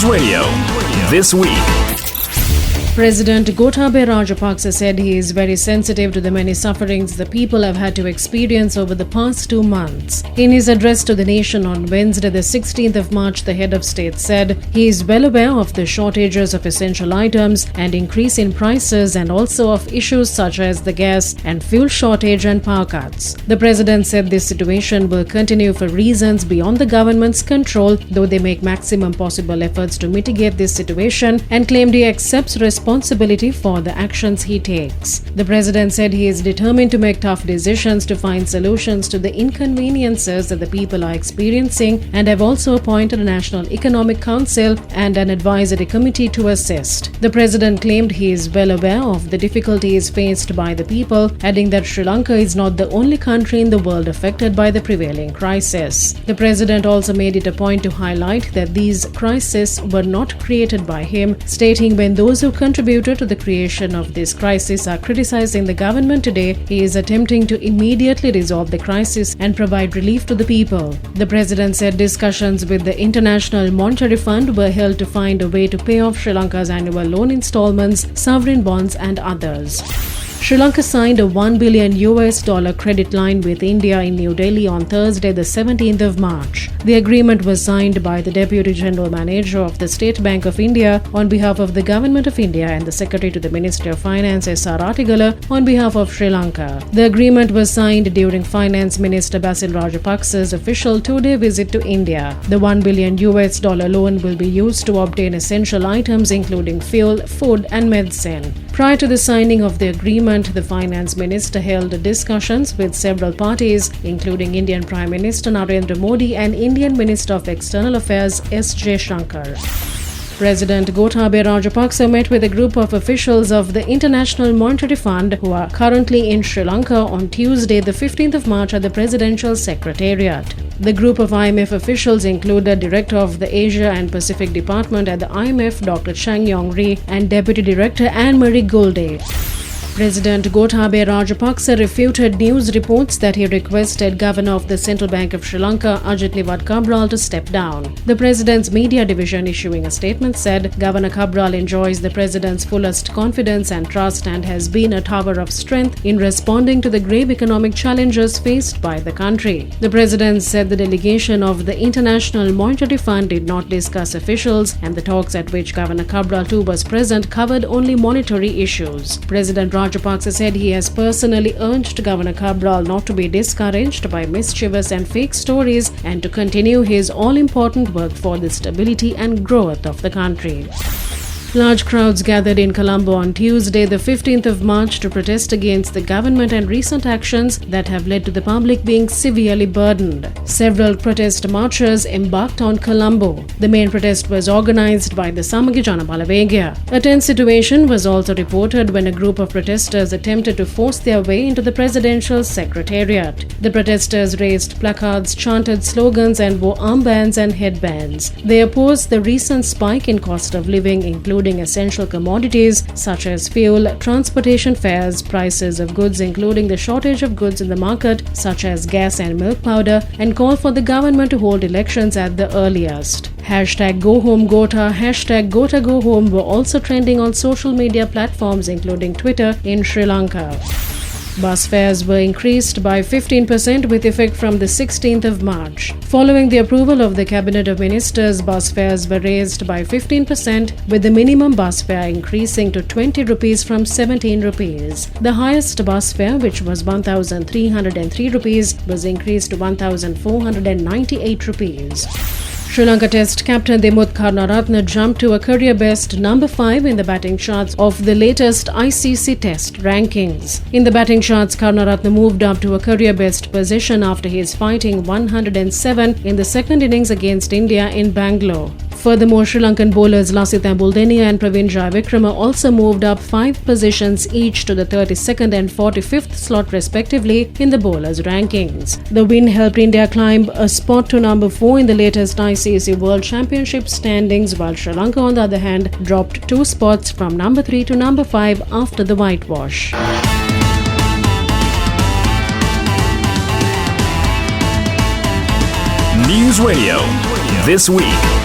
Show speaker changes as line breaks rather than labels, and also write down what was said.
NewsRadio This Week.
President Gotabaya Rajapaksa said he is very sensitive to the many sufferings the people have had to experience over the past 2 months. In his address to the nation on Wednesday, the 16th of March, the head of state said he is well aware of the shortages of essential items and increase in prices, and also of issues such as the gas and fuel shortage and power cuts. The president said this situation will continue for reasons beyond the government's control, though they make maximum possible efforts to mitigate this situation, and claimed he accepts responsibility for the actions he takes. The president said he is determined to make tough decisions to find solutions to the inconveniences that the people are experiencing, and have also appointed a National Economic Council and an advisory committee to assist. The president claimed he is well aware of the difficulties faced by the people, adding that Sri Lanka is not the only country in the world affected by the prevailing crisis. The president also made it a point to highlight that these crises were not created by him, stating when those who contributed to the creation of this crisis are criticizing the government today, he is attempting to immediately resolve the crisis and provide relief to the people. The president said discussions with the International Monetary Fund were held to find a way to pay off Sri Lanka's annual loan installments, sovereign bonds and others. Sri Lanka signed a $1 billion credit line with India in New Delhi on Thursday, the 17th of March. The agreement was signed by the Deputy General Manager of the State Bank of India on behalf of the Government of India and the Secretary to the Ministry of Finance S.R. Atigala on behalf of Sri Lanka. The agreement was signed during Finance Minister Basil Rajapaksa's official 2-day visit to India. The $1 billion loan will be used to obtain essential items including fuel, food and medicine. Prior to the signing of the agreement, the Finance Minister held discussions with several parties, including Indian Prime Minister Narendra Modi and Indian Minister of External Affairs S. Jaishankar. President Gotabaya Rajapaksa met with a group of officials of the International Monetary Fund who are currently in Sri Lanka on Tuesday, the 15th of March at the Presidential Secretariat. The group of IMF officials included Director of the Asia and Pacific Department at the IMF, Dr. Chang Yong-ri, and Deputy Director Anne-Marie Gouldet. President Gotabaya Rajapaksa refuted news reports that he requested Governor of the Central Bank of Sri Lanka, Ajith Nivard Cabraal, to step down. The president's media division, issuing a statement, said Governor Cabraal enjoys the president's fullest confidence and trust and has been a tower of strength in responding to the grave economic challenges faced by the country. The president said the delegation of the International Monetary Fund did not discuss officials, and the talks at which Governor Cabraal too was present covered only monetary issues. President Rajapaksa said he has personally urged Governor Cabraal not to be discouraged by mischievous and fake stories and to continue his all-important work for the stability and growth of the country. Large crowds gathered in Colombo on Tuesday, the 15th of March, to protest against the government and recent actions that have led to the public being severely burdened. Several protest marchers embarked on Colombo. The main protest was organized by the Samagi Janabalawegya. A tense situation was also reported when a group of protesters attempted to force their way into the presidential secretariat. The protesters raised placards, chanted slogans and wore armbands and headbands. They opposed the recent spike in cost of living, including essential commodities such as fuel, transportation fares, prices of goods including the shortage of goods in the market such as gas and milk powder, and call for the government to hold elections at the earliest. #GoHomeGota, #GotaGoHome were also trending on social media platforms including Twitter in Sri Lanka. Bus fares were increased by 15% with effect from the 16th of March. Following the approval of the Cabinet of Ministers, bus fares were raised by 15%, with the minimum bus fare increasing to 20 rupees from 17 rupees. The highest bus fare, which was 1,303 rupees, was increased to 1,498 rupees. Sri Lanka Test captain Dimuth Karunaratne jumped to a career-best number 5 in the batting charts of the latest ICC Test Rankings. In the batting charts, Karunaratne moved up to a career-best position after his fighting 107 in the second innings against India in Bangalore. Furthermore, Sri Lankan bowlers Lasitha Buldenia and Praveen Jayavikrama also moved up 5 positions each to the 32nd and 45th slot respectively in the bowlers' rankings. The win helped India climb a spot to number 4 in the latest ICC World Championship standings, while Sri Lanka, on the other hand, dropped 2 spots from number 3 to number 5 after the whitewash.
NewsRadio This Week.